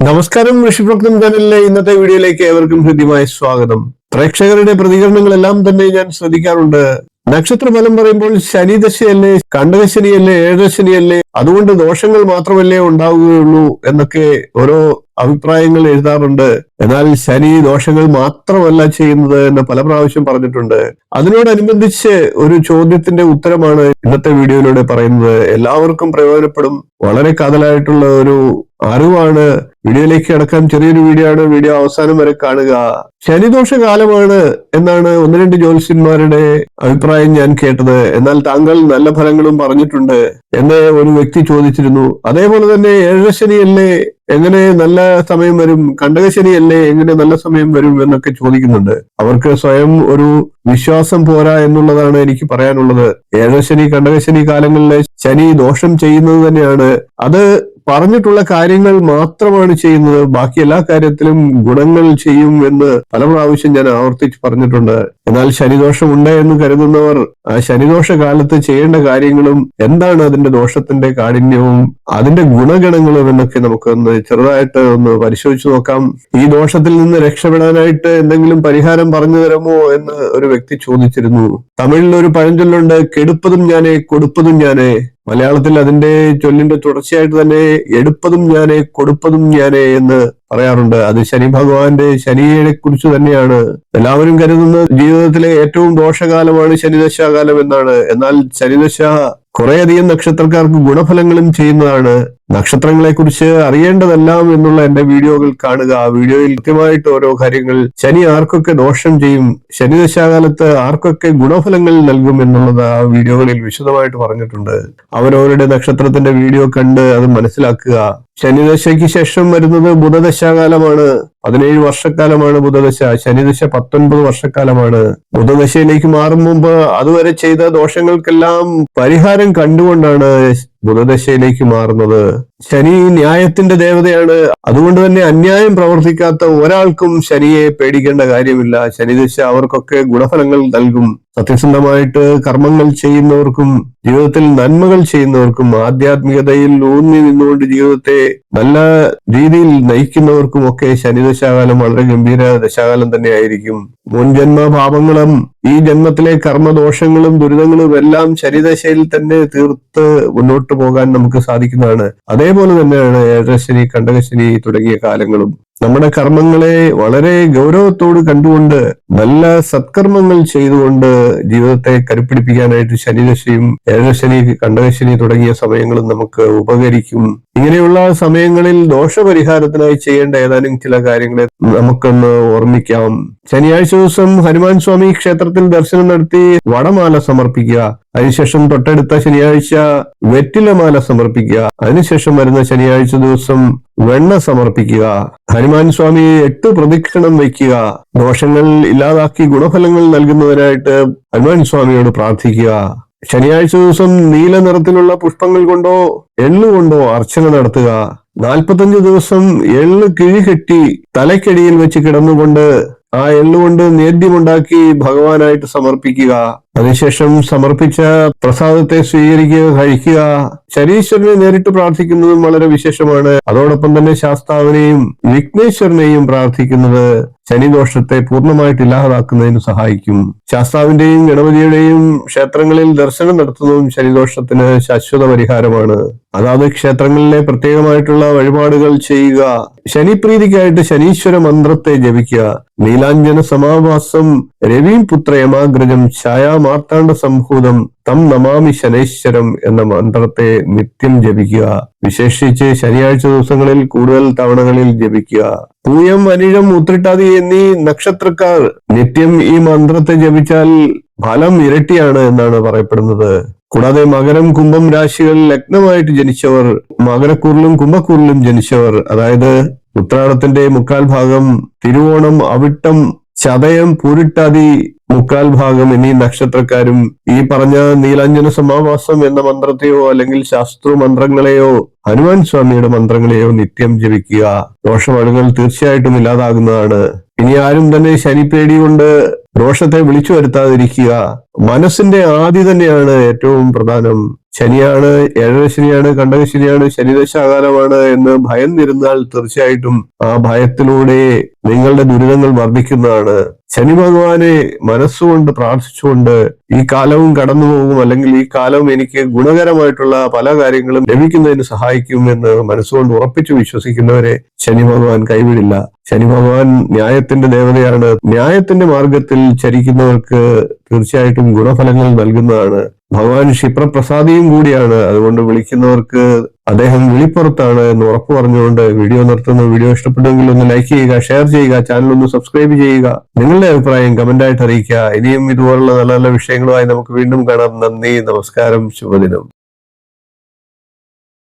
നമസ്കാരം. ഋഷിപ്രക്തം ചാനലിലെ ഇന്നത്തെ വീഡിയോയിലേക്ക് ഏവർക്കും ഹൃദ്യമായ സ്വാഗതം. പ്രേക്ഷകരുടെ പ്രതികരണങ്ങളെല്ലാം തന്നെ ഞാൻ ശ്രദ്ധിക്കാറുണ്ട്. നക്ഷത്രഫലം പറയുമ്പോൾ ശനിദശയല്ലേ, കണ്ടകശനിയല്ലേ, ഏഴശനിയല്ലേ, അതുകൊണ്ട് ദോഷങ്ങൾ മാത്രമല്ലേ ഉണ്ടാവുകയുള്ളൂ എന്നൊക്കെ ഓരോ അഭിപ്രായങ്ങൾ എഴുതാറുണ്ട്. എന്നാൽ ശനി ദോഷങ്ങൾ മാത്രമല്ല ചെയ്യുന്നത് എന്ന് പല പ്രാവശ്യം പറഞ്ഞിട്ടുണ്ട്. അതിനോടനുബന്ധിച്ച് ഒരു ചോദ്യത്തിന്റെ ഉത്തരമാണ് ഇന്നത്തെ വീഡിയോയിലൂടെ പറയുന്നത്. എല്ലാവർക്കും പ്രയോജനപ്പെടും. വളരെ കാതലായിട്ടുള്ള ഒരു അറിവാണ്. വീഡിയോയിലേക്ക് കടക്കാൻ ചെറിയൊരു വീഡിയോ ആണ്. വീഡിയോ അവസാനം വരെ കാണുക. ശനിദോഷ കാലമാണ് എന്നാണ് ഒന്ന് രണ്ട് ജ്യോത്സ്യന്മാരുടെ അഭിപ്രായം ഞാൻ കേട്ടത്. എന്നാൽ താങ്കൾ നല്ല ഫലങ്ങളും പറഞ്ഞിട്ടുണ്ട് എന്ന് ഒരു വ്യക്തി ചോദിച്ചിരുന്നു. അതേപോലെ തന്നെ ഏഴശനിയല്ലേ, എങ്ങനെ നല്ല സമയം വരും, കണ്ടകശനിയല്ലേ എങ്ങനെ നല്ല സമയം വരും എന്നൊക്കെ ചോദിക്കുന്നുണ്ട്. അവർക്ക് സ്വയം ഒരു വിശ്വാസം പോരാ എന്നുള്ളതാണ് എനിക്ക് പറയാനുള്ളത്. ഏഴശനി കണ്ടകശനി കാലങ്ങളിലെ ശനി ദോഷം ചെയ്യുന്നത് തന്നെയാണ്. അത് പറഞ്ഞിട്ടുള്ള കാര്യങ്ങൾ മാത്രമാണ് ചെയ്യുന്നത്. ബാക്കി എല്ലാ കാര്യത്തിലും ഗുണങ്ങൾ ചെയ്യും എന്ന് പല പ്രാവശ്യം ഞാൻ ആവർത്തിച്ച് പറഞ്ഞിട്ടുണ്ട്. എന്നാൽ ശനിദോഷം ഉണ്ട് എന്ന് കരുതുന്നവർ ആ ശനിദോഷ കാലത്ത് ചെയ്യേണ്ട കാര്യങ്ങളും എന്താണ് അതിന്റെ ദോഷത്തിന്റെ കാഠിന്യവും അതിന്റെ ഗുണഗണങ്ങളും എന്നൊക്കെ നമുക്കൊന്ന് ചെറുതായിട്ട് ഒന്ന് പരിശോധിച്ചു നോക്കാം. ഈ ദോഷത്തിൽ നിന്ന് രക്ഷപ്പെടാനായിട്ട് എന്തെങ്കിലും പരിഹാരം പറഞ്ഞു തരാമോ എന്ന് ഒരു വ്യക്തി ചോദിച്ചിരുന്നു. തമിഴിൽ ഒരു പഴഞ്ചൊല്ലുണ്ട്, കെടുപ്പതും ഞാനേ കൊടുപ്പതും ഞാനേ. മലയാളത്തിൽ അതിന്റെ ചൊല്ലിന്റെ തുടർച്ചയായിട്ട് തന്നെ എടുപ്പതും ഞാനേ കൊടുപ്പതും ഞാനേ എന്ന് പറയാറുണ്ട്. അത് ശനി ഭഗവാന്റെ ശനിയെ കുറിച്ച് തന്നെയാണ്. എല്ലാവരും കരുതുന്നത് ജീവിതത്തിലെ ഏറ്റവും ദോഷകാലമാണ് ശനിദശാകാലം എന്നാണ്. എന്നാൽ ശനിദശ കുറേയധികം നക്ഷത്രക്കാർക്ക് ഗുണഫലങ്ങളും ചെയ്യുന്നതാണ്. നക്ഷത്രങ്ങളെ കുറിച്ച് അറിയേണ്ടതെല്ലാം എന്നുള്ള എന്റെ വീഡിയോകൾ കാണുക. ആ വീഡിയോയിൽ കൃത്യമായിട്ട് ഓരോ കാര്യങ്ങൾ, ശനി ആർക്കൊക്കെ ദോഷം ചെയ്യും, ശനിദശാകാലത്ത് ആർക്കൊക്കെ ഗുണഫലങ്ങൾ നൽകും എന്നുള്ളത് ആ വീഡിയോകളിൽ വിശദമായിട്ട് പറഞ്ഞിട്ടുണ്ട്. അവരവരുടെ നക്ഷത്രത്തിന്റെ വീഡിയോ കണ്ട് അത് മനസ്സിലാക്കുക. ശനിദശയ്ക്ക് ശേഷം വരുന്നത് ബുധദശാകാലമാണ്. 17 വർഷക്കാലമാണ് ബുധദശ. ശനിദശ 19 വർഷക്കാലമാണ്. ബുധദശയിലേക്ക് മാറും മുമ്പ് അതുവരെ ചെയ്ത ദോഷങ്ങൾക്കെല്ലാം പരിഹാരം കണ്ടുകൊണ്ടാണ് ബുധദശയിലേക്ക് മാറുന്നത്. ശനി ന്യായത്തിന്റെ ദേവതയാണ്. അതുകൊണ്ട് തന്നെ അന്യായം പ്രവർത്തിക്കാത്ത ഒരാൾക്കും ശനിയെ പേടിക്കേണ്ട കാര്യമില്ല. ശനിദശ അവർക്കൊക്കെ ഗുണഫലങ്ങൾ നൽകും. സത്യസന്ധമായിട്ട് കർമ്മങ്ങൾ ചെയ്യുന്നവർക്കും ജീവിതത്തിൽ നന്മകൾ ചെയ്യുന്നവർക്കും ആധ്യാത്മികതയിൽ ഊന്നി നിന്നുകൊണ്ട് ജീവിതത്തെ നല്ല രീതിയിൽ നയിക്കുന്നവർക്കും ഒക്കെ ശനിദശാകാലം വളരെ ഗംഭീര ദശാകാലം തന്നെയായിരിക്കും. മുൻജന്മ പാപങ്ങളും ഈ ജന്മത്തിലെ കർമ്മദോഷങ്ങളും ദുരിതങ്ങളും എല്ലാം ശനിദശയിൽ തന്നെ തീർത്ത് മുന്നോട്ട് പോകാൻ നമുക്ക് സാധിക്കുന്നതാണ്. അതേപോലെ തന്നെയാണ് ഏഴശനി, കണ്ടകശനി തുടങ്ങിയ കാലങ്ങളും. നമ്മുടെ കർമ്മങ്ങളെ വളരെ ഗൗരവത്തോട് കണ്ടുകൊണ്ട് നല്ല സത്കർമ്മങ്ങൾ ചെയ്തുകൊണ്ട് ജീവിതത്തെ കരുപ്പിടിപ്പിക്കാനായിട്ട് ശനിദശയും ഏഴശനി, കണ്ടകശനി തുടങ്ങിയ സമയങ്ങളും നമുക്ക് ഉപകരിക്കും. ഇങ്ങനെയുള്ള സമയങ്ങളിൽ ദോഷപരിഹാരത്തിനായി ചെയ്യേണ്ട ഏതാനും ചില കാര്യങ്ങളെ നമുക്കൊന്ന് ഓർമ്മിക്കാം. ശനിയാഴ്ച ദിവസം ഹനുമാൻ സ്വാമി ക്ഷേത്രത്തിൽ ദർശനം നടത്തി വടമാല സമർപ്പിക്കുക. അതിനുശേഷം തൊട്ടടുത്ത ശനിയാഴ്ച വെറ്റിലമാല സമർപ്പിക്കുക. അതിനുശേഷം വരുന്ന ശനിയാഴ്ച ദിവസം വെണ്ണ സമർപ്പിക്കുക. ഹനുമാൻ സ്വാമി 8 പ്രദക്ഷിണം വയ്ക്കുക. ദോഷങ്ങൾ ഇല്ലാതാക്കി ഗുണഫലങ്ങൾ നൽകുന്നതിനായിട്ട് ഹനുമാൻ സ്വാമിയോട് പ്രാർത്ഥിക്കുക. ശനിയാഴ്ച ദിവസം നീല നിറത്തിലുള്ള പുഷ്പങ്ങൾ കൊണ്ടോ എള്ളുകൊണ്ടോ അർച്ചന നടത്തുക. 45 ദിവസം എള്ള് കിഴികെട്ടി തലക്കടിയിൽ വെച്ച് കിടന്നുകൊണ്ട് ആ എള്ളുകൊണ്ട് നേദ്യമുണ്ടാക്കി ഭഗവാനായിട്ട് സമർപ്പിക്കുക. അതിനുശേഷം സമർപ്പിച്ച പ്രസാദത്തെ സ്വീകരിക്കുക, കഴിക്കുക. ശനീശ്വരനെ നേരിട്ട് പ്രാർത്ഥിക്കുന്നതും വളരെ വിശേഷമാണ്. അതോടൊപ്പം തന്നെ ശാസ്താവിനെയും വിഘ്നേശ്വരനെയും പ്രാർത്ഥിക്കുന്നത് ശനിദോഷത്തെ പൂർണ്ണമായിട്ട് ഇല്ലാതാക്കുന്നതിന് സഹായിക്കും. ശാസ്താവിന്റെയും ഗണപതിയുടെയും ക്ഷേത്രങ്ങളിൽ ദർശനം നടത്തുന്നതും ശനിദോഷത്തിന് ശാശ്വത പരിഹാരമാണ്. അതാത് ക്ഷേത്രങ്ങളിലെ പ്രത്യേകമായിട്ടുള്ള വഴിപാടുകൾ ചെയ്യുക. ശനിപ്രീതിക്കായിട്ട് ശനീശ്വര മന്ത്രത്തെ ജപിക്കുക. നീലാഞ്ജന സമാവാസം രവീം പുത്രയമാഗ്രജം ഛായാമാർത്താണ്ഡ സംഭൂതം തം നമാമി ശനൈശ്വരം എന്ന മന്ത്രത്തെ നിത്യം ജപിക്കുക. വിശേഷിച്ച് ശനിയാഴ്ച ദിവസങ്ങളിൽ കൂടുതൽ തവണകളിൽ ജപിക്കുക. പൂയം, അനിഴം, ഉത്രട്ടാതി എന്നീ നക്ഷത്രക്കാർ നിത്യം ഈ മന്ത്രത്തെ ജപിച്ചാൽ ഫലം ഇരട്ടിയാണ് എന്നാണ് പറയപ്പെടുന്നത്. കൂടാതെ മകരം, കുംഭം രാശികളിൽ ലഗ്നമായിട്ട് ജനിച്ചവർ, മകരക്കൂറിലും കുംഭക്കൂറിലും ജനിച്ചവർ, അതായത് ഉത്രാടത്തിന്റെ 1/4 ഭാഗം, തിരുവോണം, അവിട്ടം, ചതയം, പൂരിട്ടാതി 1/4 ഭാഗം എന്നീ നക്ഷത്രക്കാരും ഈ പറഞ്ഞ നീലാഞ്ജന സമാവാസം എന്ന മന്ത്രത്തെയോ അല്ലെങ്കിൽ ശാസ്ത്ര മന്ത്രങ്ങളെയോ ഹനുമാൻ സ്വാമിയുടെ മന്ത്രങ്ങളെയോ നിത്യം ജപിക്കുക. ദോഷഫലങ്ങൾ തീർച്ചയായിട്ടും ഇല്ലാതാകുന്നതാണ്. ഇനി ആരും തന്നെ ശനിപ്പേടി കൊണ്ട് ദോഷത്തെ വിളിച്ചു വരുത്താതിരിക്കുക. മനസ്സിന്റെ ആദി തന്നെയാണ് ഏറ്റവും പ്രധാനം. ശനിയാണ്, ഏഴര ശനിയാണ്, കണ്ടകശനിയാണ്, ശനിദശാകാലമാണ് എന്ന് ഭയന്നിരുന്നാൽ തീർച്ചയായിട്ടും ആ ഭയത്തിലൂടെ നിങ്ങളുടെ ദുരിതങ്ങൾ വർദ്ധിക്കുന്നതാണ്. ശനി ഭഗവാനെ മനസ്സുകൊണ്ട് പ്രാർത്ഥിച്ചുകൊണ്ട് ഈ കാലവും കടന്നു പോകും, അല്ലെങ്കിൽ ഈ കാലം എനിക്ക് ഗുണകരമായിട്ടുള്ള പല കാര്യങ്ങളും ലഭിക്കുന്നതിന് സഹായിക്കും എന്ന് മനസ്സുകൊണ്ട് ഉറപ്പിച്ചു വിശ്വസിക്കുന്നവരെ ശനി ഭഗവാൻ കൈവിടില്ല. ശനി ഭഗവാൻ ന്യായത്തിന്റെ ദേവതയാണ്. ന്യായത്തിന്റെ മാർഗത്തിൽ ചരിക്കുന്നവർക്ക് തീർച്ചയായിട്ടും ഗുണഫലങ്ങൾ നൽകുന്നതാണ്. ഭഗവാൻ ക്ഷിപ്രപ്രസാദിയും കൂടിയാണ്. അതുകൊണ്ട് വിളിക്കുന്നവർക്ക് അദ്ദേഹം വിളിപ്പുറത്താണ് എന്ന് ഉറപ്പു പറഞ്ഞുകൊണ്ട് വീഡിയോ നിർത്തുന്നു. വീഡിയോ ഇഷ്ടപ്പെട്ടെങ്കിൽ ഒന്ന് ലൈക്ക് ചെയ്യുക, ഷെയർ ചെയ്യുക, ചാനൽ ഒന്ന് സബ്സ്ക്രൈബ് ചെയ്യുക, നിങ്ങളുടെ അഭിപ്രായം കമന്റായിട്ട് അറിയിക്കുക. ഇനിയും ഇതുപോലുള്ള നല്ല നല്ല വിഷയങ്ങളുമായി നമുക്ക് വീണ്ടും കാണാം. നന്ദി, നമസ്കാരം, ശുഭദിനം.